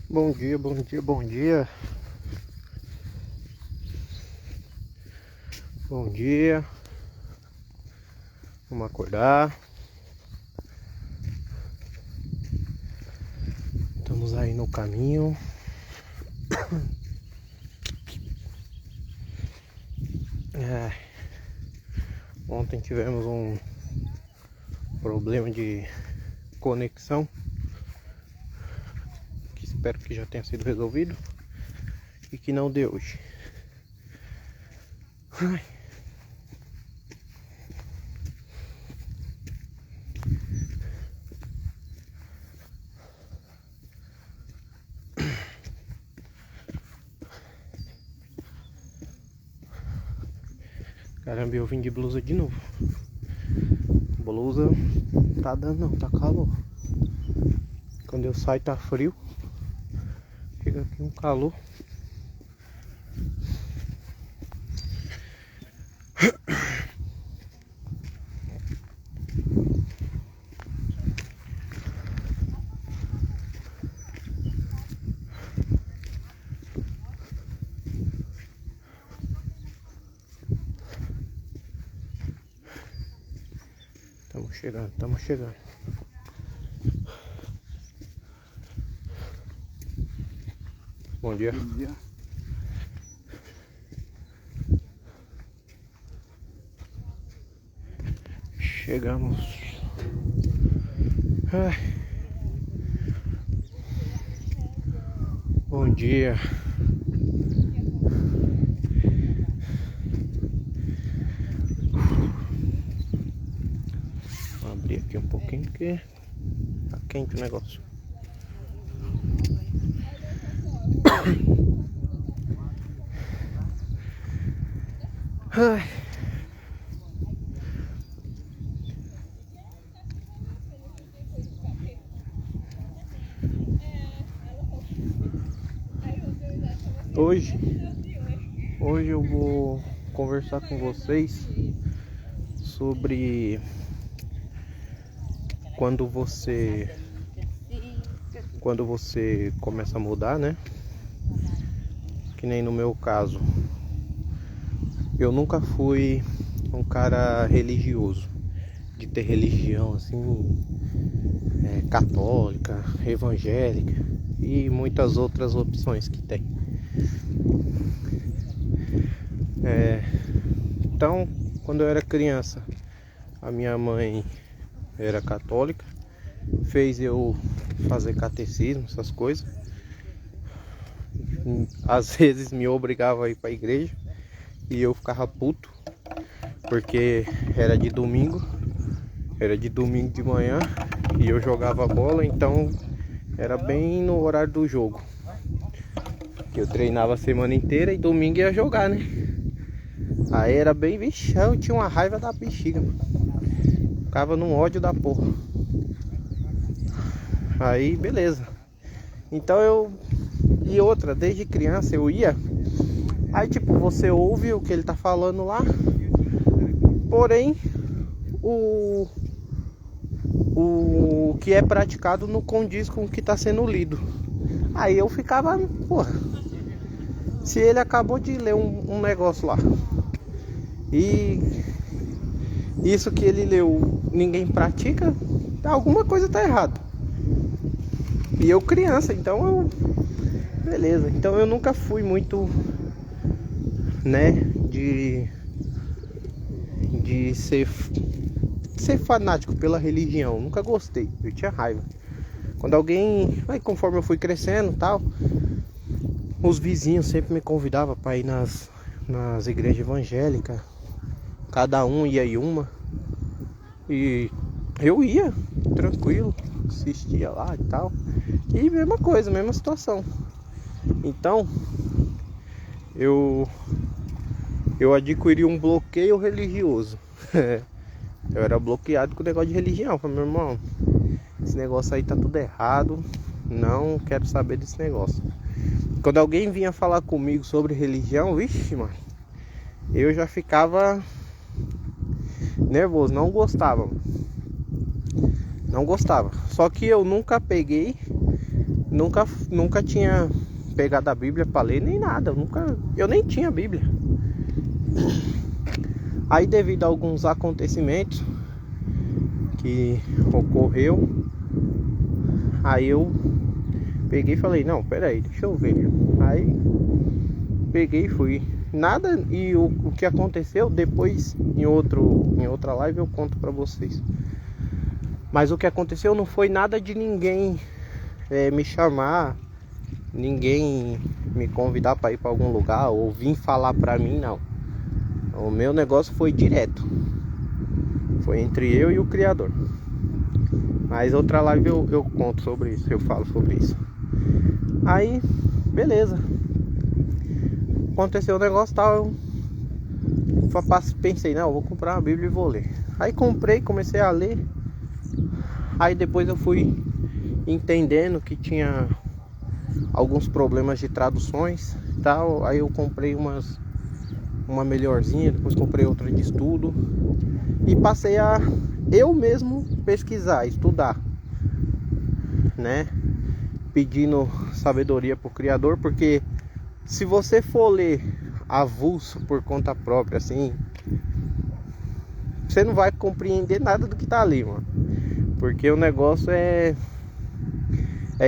Bom dia, bom dia, bom dia. Bom dia. Vamos acordar. Estamos aí no caminho. Ontem tivemos um problema de conexão, que espero que já tenha sido resolvido e que não dê hoje. Caramba, eu vim de blusa de novo. Blusa tá dando não, tá calor. Quando eu saio tá frio. Chega aqui um calor. Estamos chegando. Bom dia. Bom dia. Chegamos. Ai. Bom dia. Vou abrir aqui um pouquinho porque tá quente o negócio. Ai. Hoje eu vou conversar com vocês sobre quando você começa a mudar, né? Que nem no meu caso. Eu nunca fui um cara religioso, de ter religião assim, católica, evangélica e muitas outras opções que tem. Então, quando eu era criança, a minha mãe era católica, fez eu fazer catecismo, essas coisas. Às vezes me obrigava a ir para a igreja e eu ficava puto, porque era de domingo de manhã e eu jogava bola, então era bem no horário do jogo. Eu treinava a semana inteira e domingo ia jogar, né? Aí era bem, vixe, eu tinha uma raiva da bexiga, mano. Ficava num ódio da porra. Aí, beleza. Então e outra, desde criança eu ia. Aí tipo, você ouve o que ele tá falando lá. Porém, o que é praticado não condiz com o que tá sendo lido. Aí eu ficava, porra, se ele acabou de ler um negócio lá e isso que ele leu ninguém pratica, alguma coisa tá errada. E eu criança, então beleza. Então eu nunca fui muito, né, de ser fanático pela religião. Nunca gostei, eu tinha raiva. Quando alguém, aí conforme eu fui crescendo e tal, os vizinhos sempre me convidavam para ir nas igrejas evangélicas. Cada um ia em uma. E eu ia, tranquilo, assistia lá e tal. E mesma coisa, mesma situação. Então, eu adquiri um bloqueio religioso. Eu era bloqueado com o negócio de religião. Falei, meu irmão, esse negócio aí tá tudo errado. Não quero saber desse negócio. Quando alguém vinha falar comigo sobre religião, vixe, mano, eu já ficava nervoso, não gostava. Só que eu nunca peguei, nunca tinha pegado a Bíblia para ler nem nada. Eu nem tinha Bíblia. Aí, devido a alguns acontecimentos que ocorreu, aí eu peguei e falei, não, peraí, deixa eu ver. Aí peguei e fui. Nada, e o que aconteceu depois em outra live eu conto pra vocês. Mas o que aconteceu não foi nada de ninguém me chamar, ninguém me convidar para ir para algum lugar ou vir falar pra mim, não. O meu negócio foi direto. Foi entre eu e o Criador. Mas outra live eu conto sobre isso, eu falo sobre isso. Aí, beleza. Aconteceu o negócio e tal. Eu pensei, não, eu vou comprar uma Bíblia e vou ler. Aí comprei, comecei a ler. Aí depois eu fui entendendo que tinha alguns problemas de traduções e tal. Aí eu comprei uma melhorzinha, depois comprei outra de estudo. E passei a eu mesmo pesquisar, estudar, né? Pedindo sabedoria pro Criador, porque se você for ler avulso por conta própria, assim, você não vai compreender nada do que tá ali, mano. Porque o negócio é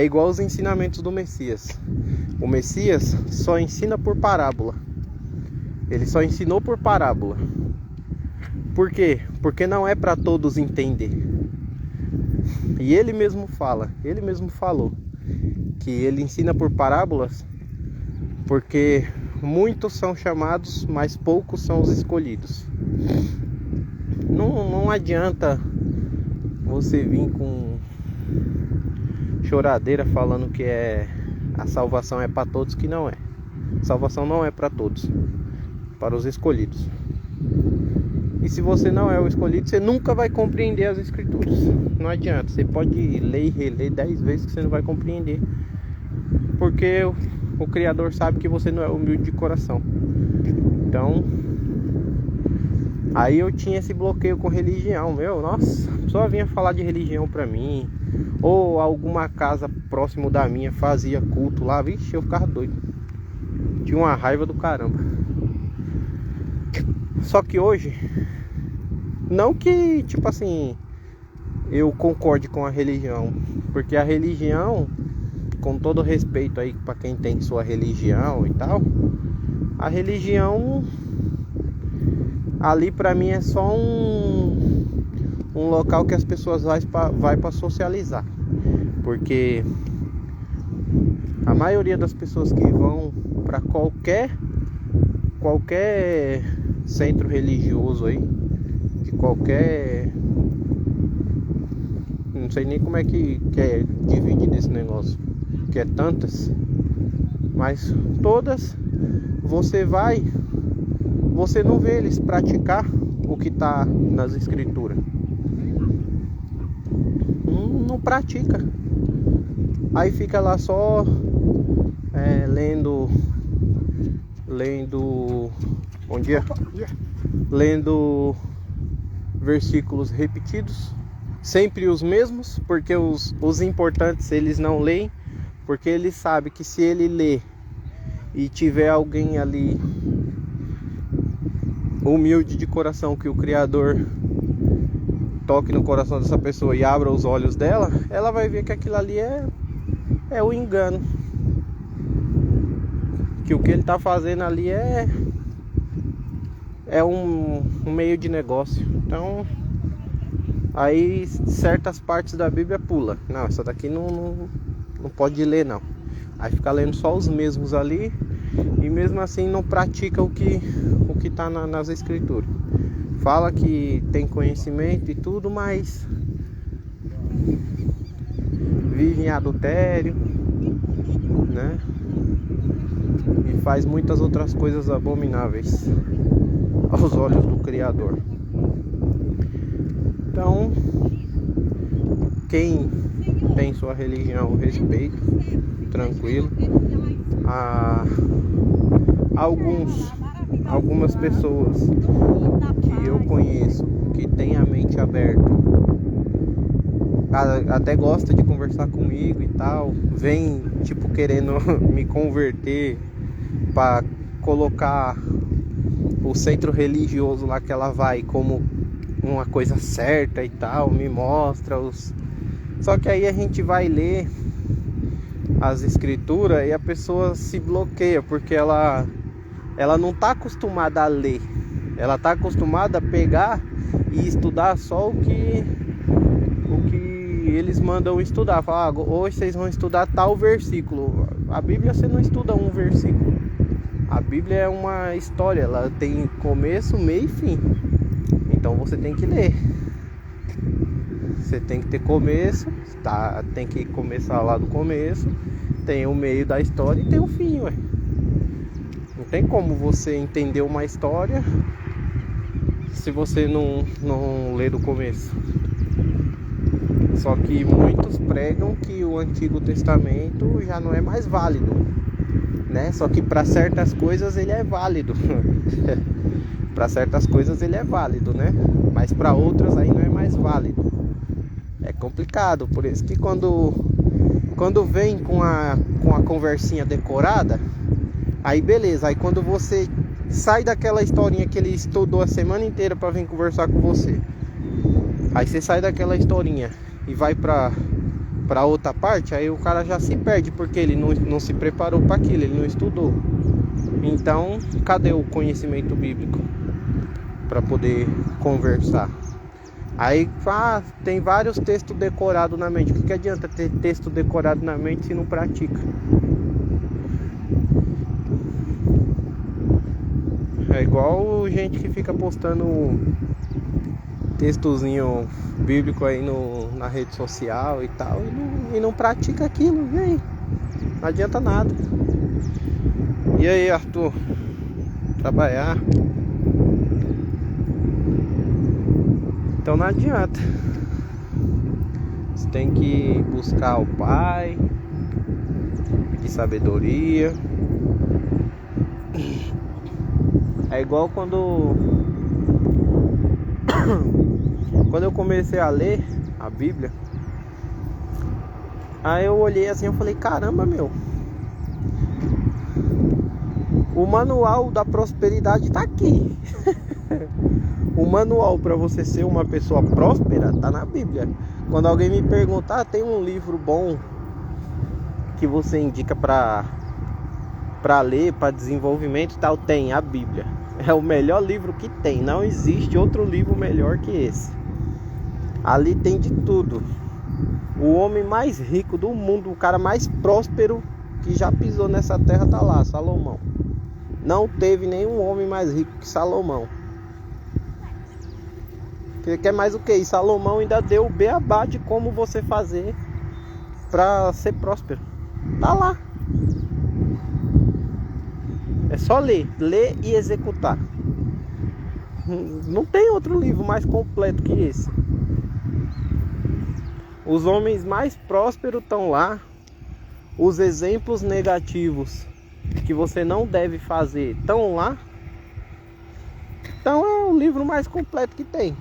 igual os ensinamentos do Messias. O Messias só ensina por parábola. Ele só ensinou por parábola. Por quê? Porque não é para todos entender. E ele mesmo falou que ele ensina por parábolas porque muitos são chamados, mas poucos são os escolhidos. Não adianta você vir com choradeira falando que a salvação é para todos, que não é. A salvação não é para todos, para os escolhidos. E se você não é o escolhido, você nunca vai compreender as escrituras. Não adianta, você pode ler e reler 10 vezes que você não vai compreender. Porque o Criador sabe que você não é humilde de coração. Então, aí eu tinha esse bloqueio com religião, nossa, a pessoa vinha falar de religião pra mim, ou alguma casa próximo da minha fazia culto lá, vixe, eu ficava doido. Tinha uma raiva do caramba. Só que hoje, não que, tipo assim, eu concorde com a religião, porque a religião, com todo respeito aí pra quem tem sua religião e tal, a religião ali pra mim é só um local que as pessoas vai pra socializar. Porque a maioria das pessoas que vão pra qualquer centro religioso aí, de qualquer, não sei nem como é que é dividido esse negócio, que é tantas, mas todas você não vê eles praticar o que está nas escrituras. Não pratica. Aí fica lá só lendo bom dia, lendo versículos repetidos, sempre os mesmos, porque os importantes eles não leem, porque eles sabem que se ele ler e tiver alguém ali humilde de coração, que o Criador toque no coração dessa pessoa e abra os olhos dela, ela vai ver que aquilo ali é o engano, que o que ele está fazendo ali é um meio de negócio. Então aí certas partes da Bíblia pula, não, essa daqui não pode ler não, aí fica lendo só os mesmos ali, e mesmo assim não pratica o que está nas escrituras. Fala que tem conhecimento e tudo, mas vive em adultério, né? E faz muitas outras coisas abomináveis aos olhos do Criador. Então, quem tem sua religião, respeito, tranquilo. Algumas pessoas que eu conheço que têm a mente aberta até gosta de conversar comigo e tal, vem tipo querendo me converter para colocar o centro religioso lá que ela vai como uma coisa certa e tal, me mostra os... Só que aí a gente vai ler as escrituras e a pessoa se bloqueia, porque ela não está acostumada a ler, ela está acostumada a pegar e estudar só o que eles mandam estudar. Fala, hoje vocês vão estudar tal versículo. A Bíblia você não estuda um versículo. A Bíblia é uma história, ela tem começo, meio e fim. Então você tem que ler. Você tem que ter começo, tá? Tem que começar lá do começo, tem o meio da história e tem o fim, ué. Não tem como você entender uma história se você não ler do começo. Só que muitos pregam que o Antigo Testamento já não é mais válido, né? Só que para certas coisas ele é válido. Para certas coisas ele é válido, né? Mas para outras aí não é mais válido. É complicado, por isso que quando vem com a conversinha decorada, aí beleza, aí quando você sai daquela historinha que ele estudou a semana inteira para vir conversar com você, aí você sai daquela historinha e vai pra outra parte, aí o cara já se perde, porque ele não se preparou para aquilo, ele não estudou. Então, cadê o conhecimento bíblico para poder conversar? Aí tem vários textos decorados na mente. O que adianta ter texto decorado na mente se não pratica? É igual gente que fica postando textozinho bíblico aí na rede social e tal, e não pratica aquilo. E aí? Não adianta nada. E aí, Arthur? Trabalhar? Então não adianta. Você tem que buscar o Pai, pedir sabedoria. É igual quando eu comecei a ler a Bíblia, aí eu olhei assim, eu falei, caramba, meu, o manual da prosperidade tá aqui. O manual para você ser uma pessoa próspera tá na Bíblia. Quando alguém me perguntar, tem um livro bom que você indica para ler, para desenvolvimento e tal? Tem a Bíblia. É o melhor livro que tem. Não existe outro livro melhor que esse. Ali tem de tudo. O homem mais rico do mundo, o cara mais próspero que já pisou nessa terra tá lá, Salomão. Não teve nenhum homem mais rico que Salomão. Quer mais o que? E Salomão ainda deu o beabá de como você fazer para ser próspero. Tá lá. É só ler e executar. Não tem outro livro mais completo que esse. Os homens mais prósperos estão lá. Os exemplos negativos que você não deve fazer estão lá. Então é o livro mais completo que tem.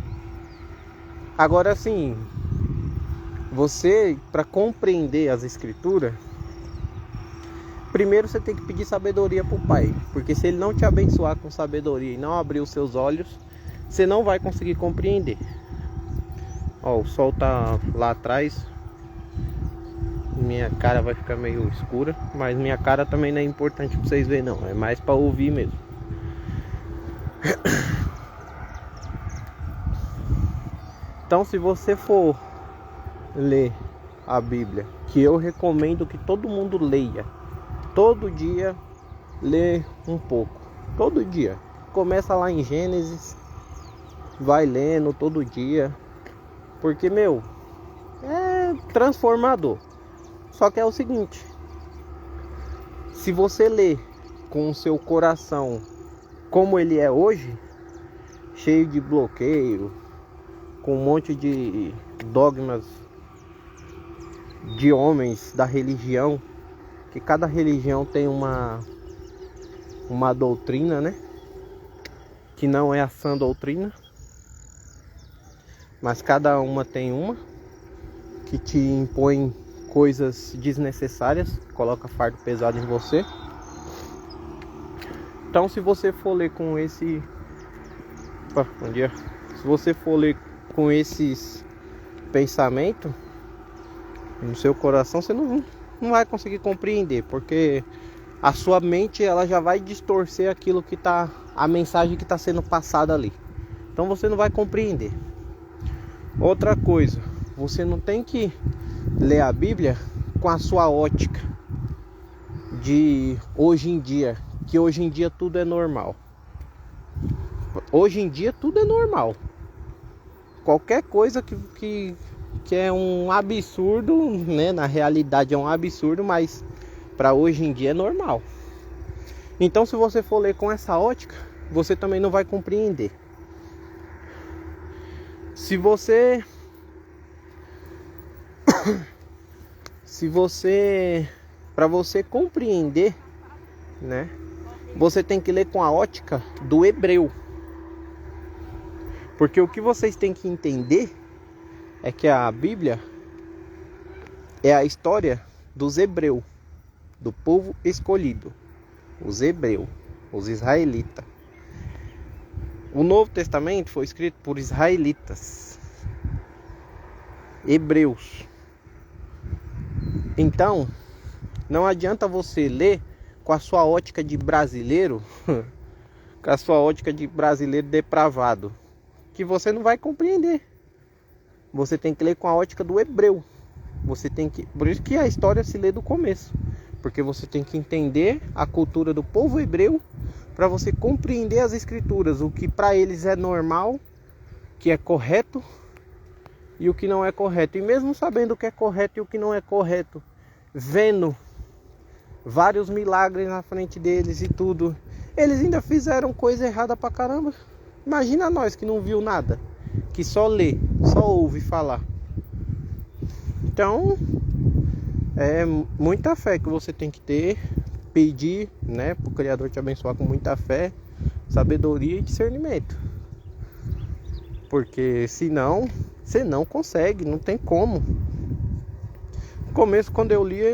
Agora sim, você, para compreender as escrituras, primeiro você tem que pedir sabedoria para o Pai. Porque se ele não te abençoar com sabedoria e não abrir os seus olhos, você não vai conseguir compreender. Ó, o sol tá lá atrás. Minha cara vai ficar meio escura, mas minha cara também não é importante para vocês verem não. É mais para ouvir mesmo. Então, se você for ler a Bíblia, que eu recomendo que todo mundo leia, todo dia lê um pouco, todo dia. Começa lá em Gênesis, vai lendo todo dia, porque, meu, é transformador. Só que é o seguinte, se você ler com o seu coração como ele é hoje, cheio de bloqueio, com um monte de dogmas de homens da religião, que cada religião tem uma doutrina, né? Que não é a sã doutrina, mas cada uma tem uma. que te impõem coisas desnecessárias, coloca fardo pesado em você. Então, se você for ler com esse... bom dia. Se você for ler com esses pensamentos no seu coração, você não vai conseguir compreender, porque a sua mente ela já vai distorcer aquilo que tá, a mensagem que está sendo passada ali. Então você não vai compreender. Outra coisa, você não tem que ler a Bíblia com a sua ótica de hoje em dia, que hoje em dia tudo é normal. Hoje em dia tudo é normal. Qualquer coisa que é um absurdo, né? Na realidade é um absurdo, mas para hoje em dia é normal. Então, se você for ler com essa ótica, você também não vai compreender. Para você compreender, né? Você tem que ler com a ótica do hebreu. Porque o que vocês têm que entender é que a Bíblia é a história dos hebreus, do povo escolhido, os hebreus, os israelitas. O Novo Testamento foi escrito por israelitas, hebreus. Então, não adianta você ler com a sua ótica de brasileiro, com a sua ótica de brasileiro depravado, que você não vai compreender. Você tem que ler com a ótica do hebreu. Por isso que a história se lê do começo, porque você tem que entender a cultura do povo hebreu para você compreender as escrituras, o que para eles é normal, que é correto e o que não é correto. E mesmo sabendo o que é correto e o que não é correto, vendo vários milagres na frente deles e tudo, eles ainda fizeram coisa errada pra caramba. Imagina nós que não viu nada, que só lê, só ouve falar. Então, é muita fé que você tem que ter, pedir, né, pro Criador te abençoar com muita fé, sabedoria e discernimento. Porque senão, você não consegue, não tem como. No começo, quando eu lia,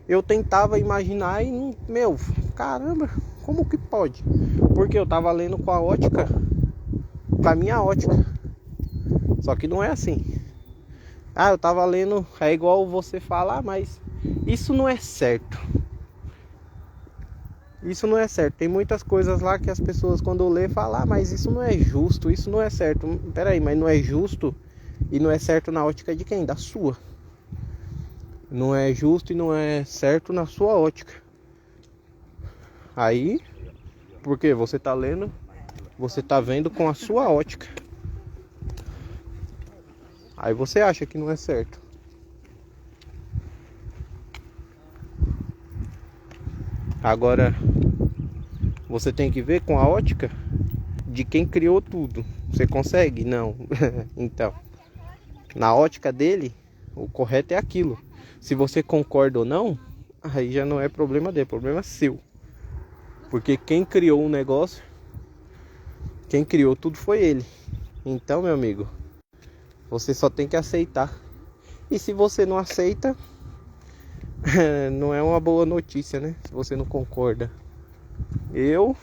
eu tentava imaginar e, caramba, como que pode? Porque eu tava lendo com a ótica, com a minha ótica. Só que não é assim. Eu tava lendo, é igual você falar, mas isso não é certo. Isso não é certo. Tem muitas coisas lá que as pessoas quando lê falam, mas isso não é justo, isso não é certo. Peraí, mas não é justo e não é certo na ótica de quem? Da sua. Não é justo e não é certo na sua ótica. Aí, porque você tá lendo, você tá vendo com a sua ótica. Aí você acha que não é certo. Agora, você tem que ver com a ótica de quem criou tudo. Você consegue? Não. Então, na ótica dele, o correto é aquilo. Se você concorda ou não, aí já não é problema dele, é problema seu. Porque quem criou o negócio, quem criou tudo foi ele. Então, meu amigo, você só tem que aceitar. E se você não aceita, não é uma boa notícia, né? Se você não concorda. Eu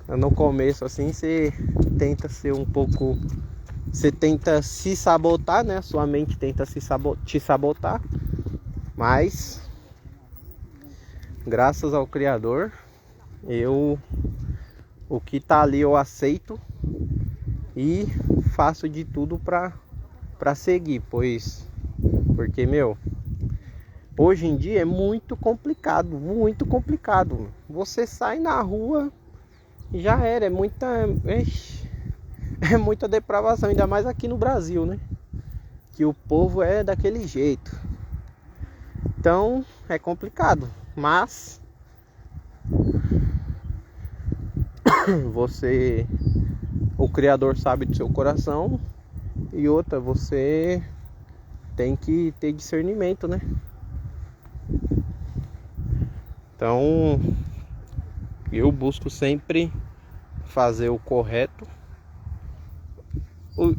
no começo assim, você tenta ser um pouco... Você tenta se sabotar, né? Sua mente tenta te sabotar. Mas, graças ao Criador, o que tá ali eu aceito e faço de tudo pra seguir, porque, hoje em dia é muito complicado. Você sai na rua e já era, é muita depravação, ainda mais aqui no Brasil, né? Que o povo é daquele jeito. Então, é complicado, mas o Criador sabe do seu coração. E outra, você tem que ter discernimento, né? Então, eu busco sempre fazer o correto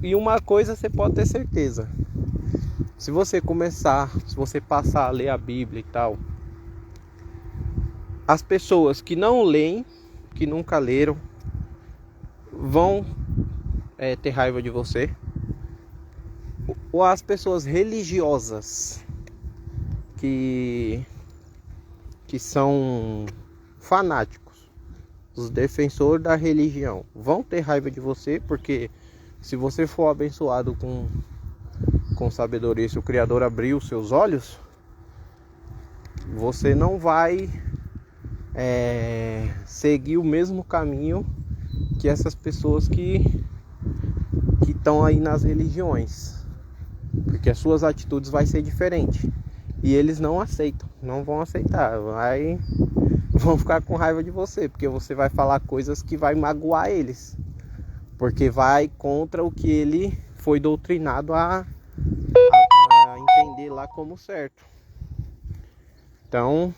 E uma coisa você pode ter certeza. Se você passar a ler a Bíblia e tal, as pessoas que não leem, que nunca leram, vão ter raiva de você. Ou as pessoas religiosas que são fanáticos, os defensores da religião, vão ter raiva de você, porque se você for abençoado com sabedoria, se o Criador abrir os seus olhos, você não vai seguir o mesmo caminho que essas pessoas que estão aí nas religiões, porque as suas atitudes vai ser diferente e eles não aceitam, não vão aceitar, vão ficar com raiva de você, porque você vai falar coisas que vai magoar eles, porque vai contra o que ele foi doutrinado a entender lá como certo. Então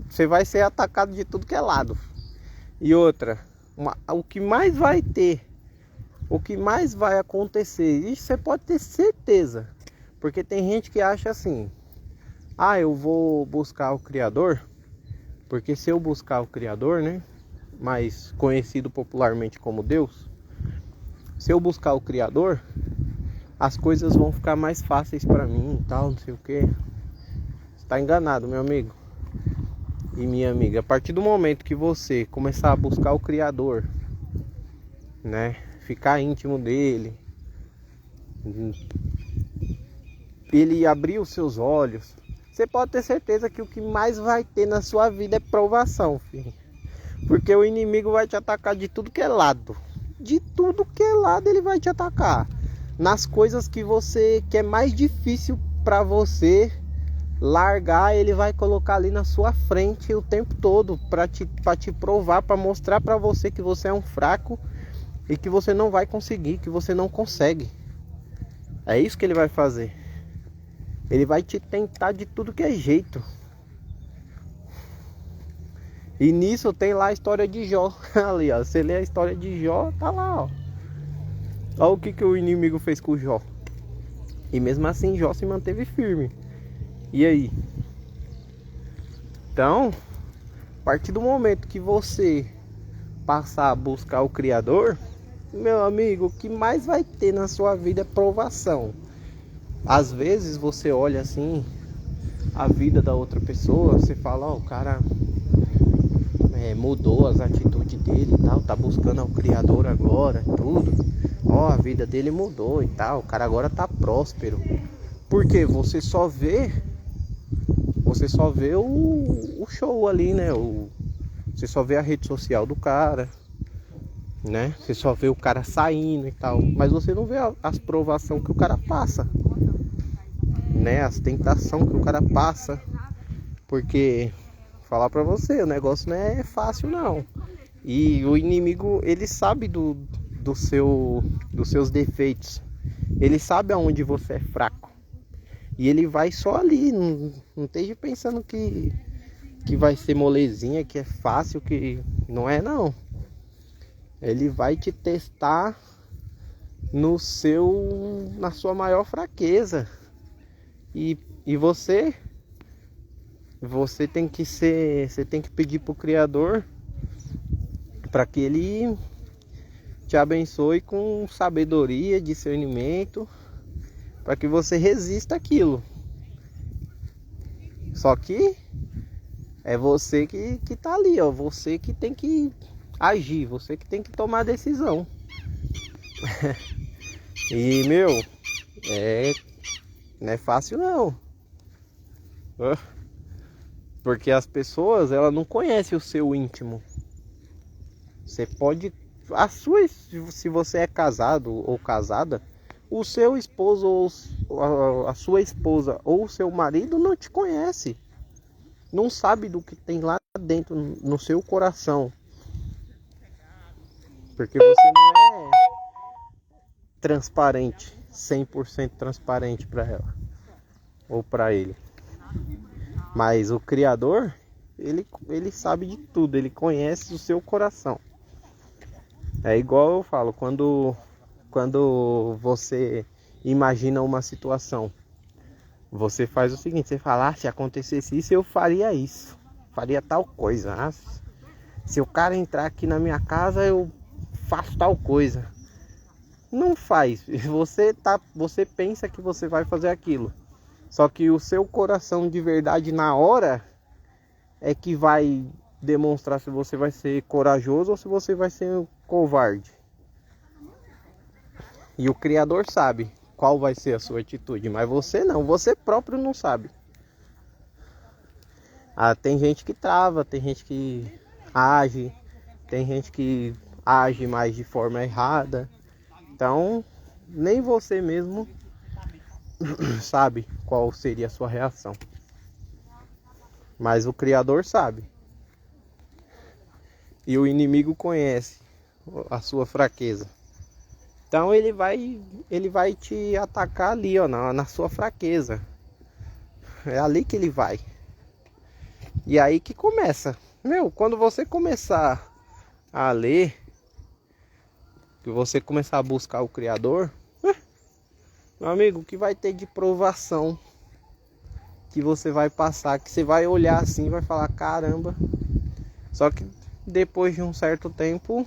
você vai ser atacado de tudo que é lado. E outra, o que mais vai acontecer, isso você pode ter certeza, porque tem gente que acha assim: eu vou buscar o Criador, porque se eu buscar o Criador, né, mais conhecido popularmente como Deus, se eu buscar o Criador, as coisas vão ficar mais fáceis para mim e tal, não sei o que. Você tá enganado, meu amigo e minha amiga. A partir do momento que você começar a buscar o Criador, né, ficar íntimo dele, ele abrir os seus olhos, você pode ter certeza que o que mais vai ter na sua vida é provação, filho. Porque o inimigo vai te atacar de tudo que é lado. De tudo que é lado ele vai te atacar. Nas coisas que é mais difícil para você largar, ele vai colocar ali na sua frente o tempo todo para te provar, para mostrar para você que você é um fraco e que você não vai conseguir, que você não consegue. É isso que ele vai fazer. Ele vai te tentar de tudo que é jeito. E nisso tem lá a história de Jó. Ali, ó. Você lê a história de Jó, tá lá, ó. Olha o que o inimigo fez com o Jó. E mesmo assim Jó se manteve firme. E aí? Então, a partir do momento que você passar a buscar o Criador, meu amigo, o que mais vai ter na sua vida é provação. Às vezes você olha assim a vida da outra pessoa, você fala: o cara mudou as atitudes dele e tal, tá buscando ao Criador agora, tudo. A vida dele mudou e tal, o cara agora tá próspero. Porque você só vê o show ali, né? Você só vê a rede social do cara, né? Você só vê o cara saindo e tal, mas você não vê as provações que o cara passa, né? As tentações que o cara passa. Porque, falar pra você, o negócio não é fácil não. E o inimigo, ele sabe dos seus defeitos. Ele sabe aonde você é fraco. E ele vai só ali, não esteja pensando que vai ser molezinha, que é fácil, que não é não. Ele vai te testar na sua maior fraqueza. E você tem que pedir pro Criador para que ele te abençoe com sabedoria, discernimento, para que você resista aquilo. Só que é você que tá ali, ó. Você que tem que agir, você que tem que tomar a decisão. E, não é fácil não. Porque as pessoas, elas não conhecem o seu íntimo. Você pode... se você é casado ou casada, o seu esposo ou a sua esposa ou o seu marido não te conhece. Não sabe do que tem lá dentro no seu coração. Porque você não é transparente, 100% transparente para ela ou para ele. Mas o Criador, ele sabe de tudo, ele conhece o seu coração. É igual eu falo, quando você imagina uma situação, você faz o seguinte, você fala, se acontecesse isso, eu faria isso, faria tal coisa. Se o cara entrar aqui na minha casa, eu faço tal coisa. Não faz, você pensa que você vai fazer aquilo. Só que o seu coração de verdade na hora é que vai demonstrar se você vai ser corajoso ou se você vai ser um covarde. E o Criador sabe qual vai ser a sua atitude, mas você não, você próprio não sabe. Tem gente que trava, tem gente que age, tem gente que age mais de forma errada. Então, nem você mesmo sabe qual seria a sua reação. Mas o Criador sabe. E o inimigo conhece a sua fraqueza. Então ele vai te atacar ali, ó, na sua fraqueza. É ali que ele vai. E aí que começa. Quando você começar a ler, que você começar a buscar o Criador, meu amigo, o que vai ter de provação que você vai passar, que você vai olhar assim e vai falar, caramba. Só que depois de um certo tempo,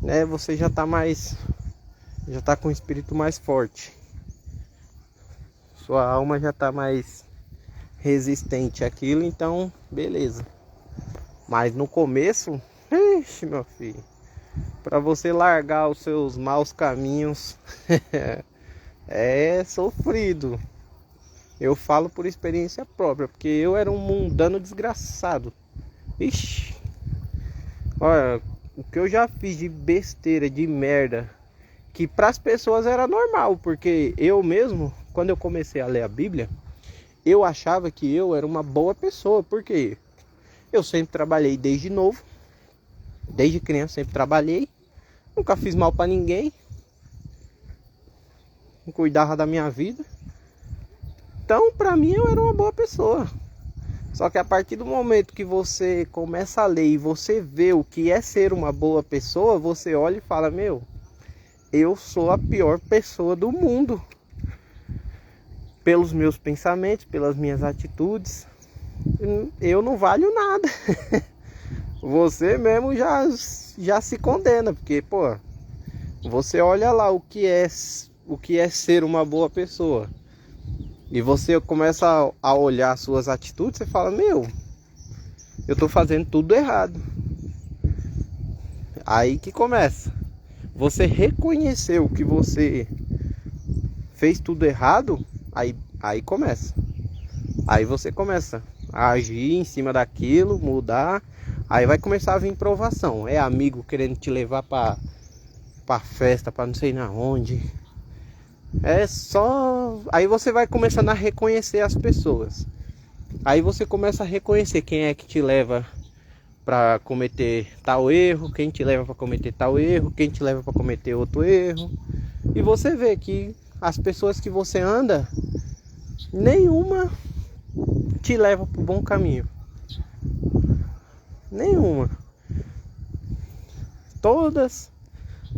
né, você já tá com o espírito mais forte. Sua alma já tá mais resistente àquilo, então beleza. Mas no começo, ixi, meu filho, para você largar os seus maus caminhos é sofrido. Eu falo por experiência própria, porque eu era um mundano desgraçado. Ixi, olha, o que eu já fiz de besteira, de merda, que para as pessoas era normal, porque eu mesmo, quando eu comecei a ler a Bíblia, eu achava que eu era uma boa pessoa, porque eu sempre trabalhei desde novo, desde criança sempre trabalhei, nunca fiz mal para ninguém, não cuidava da minha vida. Então, para mim, eu era uma boa pessoa. Só que a partir do momento que você começa a ler e você vê o que é ser uma boa pessoa, você olha e fala, eu sou a pior pessoa do mundo. Pelos meus pensamentos, pelas minhas atitudes, eu não valho nada. Você mesmo já se condena, porque, você olha lá o que é ser uma boa pessoa. E você começa a olhar suas atitudes, você fala, eu tô fazendo tudo errado. Aí que começa. Você reconheceu que você fez tudo errado, aí começa. Aí você começa a agir em cima daquilo, mudar. Aí vai começar a vir provação. É amigo querendo te levar pra festa, pra não sei na onde. É só... Aí você vai começando a reconhecer as pessoas. Aí você começa a reconhecer quem é que te leva para cometer tal erro, quem te leva para cometer tal erro, quem te leva para cometer outro erro. E você vê que as pessoas que você anda, nenhuma te leva para o bom caminho. Nenhuma. Todas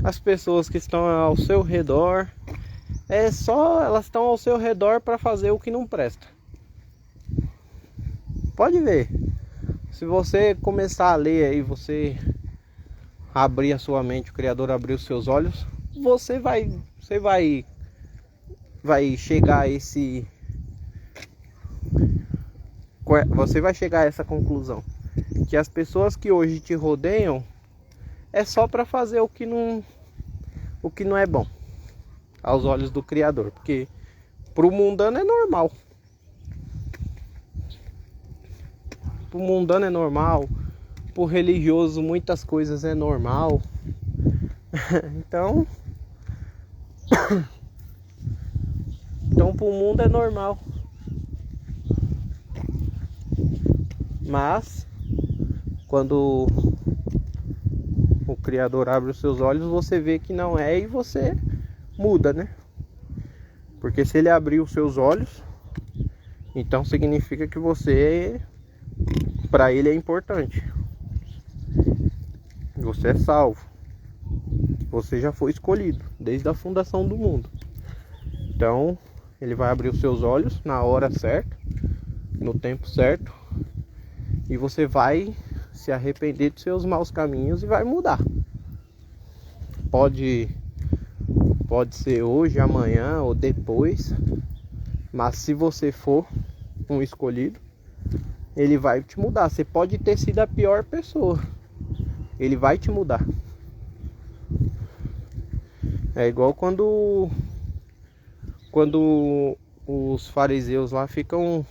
as pessoas que estão ao seu redor, elas estão ao seu redor para fazer o que não presta. Pode ver. Se você começar a ler aí, você abrir a sua mente, o Criador abrir os seus olhos, você vai chegar a você vai chegar a essa conclusão, que as pessoas que hoje te rodeiam é só para fazer o que não é bom aos olhos do Criador, porque pro mundano é normal. Pro mundano é normal, pro religioso muitas coisas é normal. Então pro mundo é normal. Mas quando o Criador abre os seus olhos, você vê que não é e você muda, né? Porque se ele abrir os seus olhos, então significa que você, para ele é importante. Você é salvo. Você já foi escolhido desde a fundação do mundo. Então, ele vai abrir os seus olhos na hora certa, no tempo certo, e você vai se arrepender dos seus maus caminhos e vai mudar. Pode ser hoje, amanhã ou depois, mas se você for um escolhido, ele vai te mudar. Você pode ter sido a pior pessoa, ele vai te mudar. É igual quando os fariseus lá ficam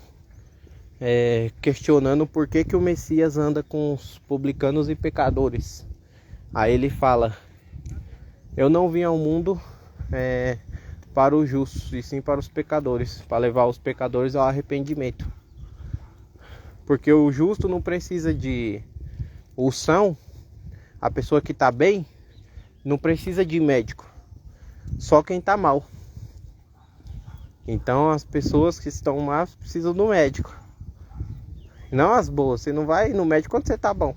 questionando por que o Messias anda com os publicanos e pecadores. Aí ele fala: eu não vim ao mundo para os justos, e sim para os pecadores, para levar os pecadores ao arrependimento. Porque o justo não precisa de unção, a pessoa que está bem não precisa de médico, só quem está mal. Então as pessoas que estão más precisam do médico, não as boas. Você não vai no médico quando você está bom.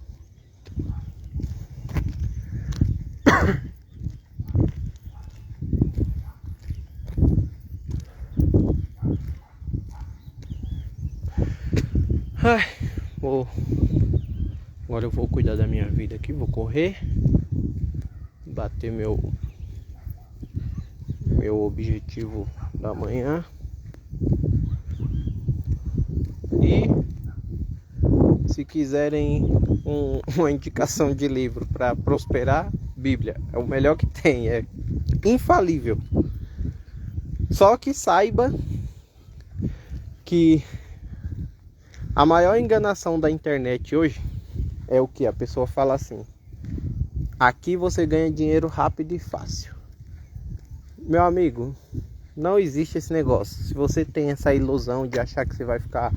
Agora eu vou cuidar da minha vida aqui, vou correr, bater meu objetivo da manhã. E se quiserem uma indicação de livro para prosperar, Bíblia é o melhor que tem, é infalível. Só que saiba que a maior enganação da internet hoje é o que? A pessoa fala assim: aqui você ganha dinheiro rápido e fácil. Meu amigo, não existe esse negócio. Se você tem essa ilusão de achar que você vai ficar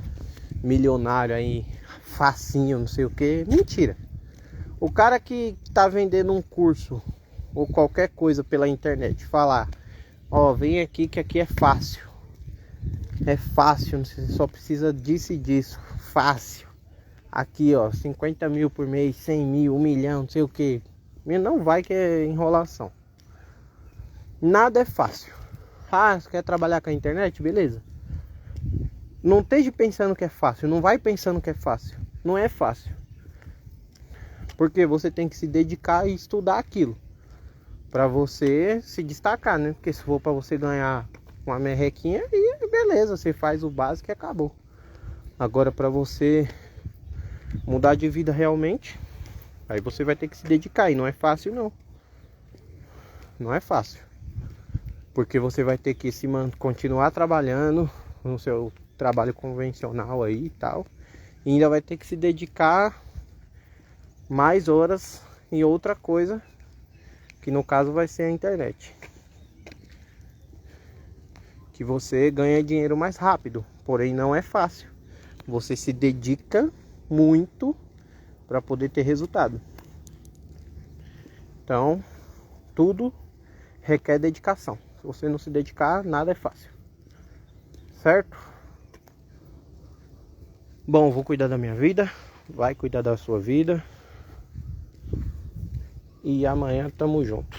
milionário aí, facinho, não sei o que, mentira. O cara que tá vendendo um curso ou qualquer coisa pela internet, falar: ó, vem aqui que aqui é fácil. É fácil, você só precisa disso e disso. Fácil. Aqui, ó, 50 mil por mês, 100 mil, 1 milhão, não sei o que. Não vai, que é enrolação. Nada é fácil. Ah, você quer trabalhar com a internet? Beleza. Não esteja pensando que é fácil. Não vai pensando que é fácil. Não é fácil. Porque você tem que se dedicar e estudar aquilo, para você se destacar, né? Porque se for para você ganhar uma merrequinha, aí beleza, você faz o básico e acabou. Agora, para você mudar de vida realmente, aí você vai ter que se dedicar. E não é fácil, não. Não é fácil. Porque você vai ter que continuar trabalhando no seu trabalho convencional aí e tal. E ainda vai ter que se dedicar mais horas em outra coisa, que no caso vai ser a internet. Que você ganha dinheiro mais rápido, porém não é fácil. Você se dedica muito para poder ter resultado. Então, tudo requer dedicação. Se você não se dedicar, nada é fácil. Certo? Bom, vou cuidar da minha vida. Vai cuidar da sua vida. E amanhã tamo junto.